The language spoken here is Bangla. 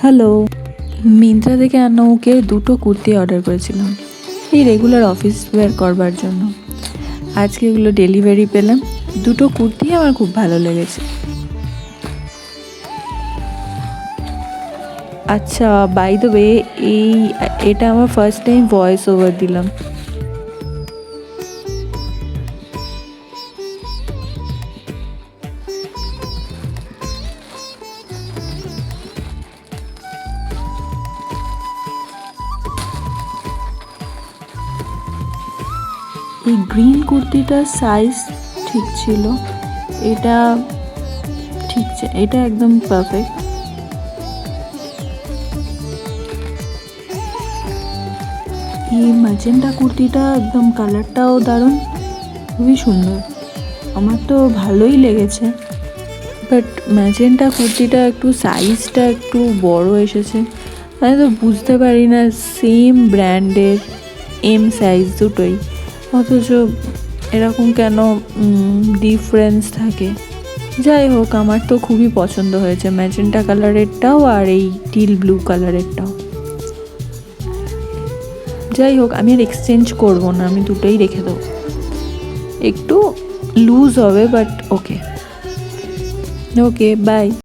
হ্যালো, মিন্ত্রা থেকে ওকে দুটো কুর্তি অর্ডার করেছিলাম এই রেগুলার অফিস ওয়্যার করবার জন্য। আজকে এগুলো ডেলিভারি পেলাম। দুটো কুর্তি আমার খুব ভালো লেগেছে। আচ্ছা, বাই দ্য ওয়ে, এটা আমার ফার্স্ট টাইম ভয়েস ওভার দিলাম। এই গ্রিন কুর্তিটার সাইজ ঠিক ছিল, এটা ঠিক, এটা একদম পারফেক্ট। এই ম্যাজেন্টা কুর্তিটা একদম কালারটাও দারুণ, খুবই সুন্দর, আমার তো ভালোই লেগেছে। বাট ম্যাজেন্টা কুর্তিটা একটু সাইজটা একটু বড় এসেছে। আমি তো বুঝতে পারি না, সেম ব্র্যান্ডের এম সাইজ দুটোই, অথচ এরকম কেন ডিফারেন্স থাকে। যাই হোক, আমার তো খুবই পছন্দ হয়েছে ম্যাজেন্টা কালারেরটাও আর এই টিল ব্লু কালারেরটাও। যাই হোক, আমি আর এক্সচেঞ্জ করবো না, আমি দুটোই রেখে দেবো। একটু লুজ হবে, বাট ওকে ওকে, বাই।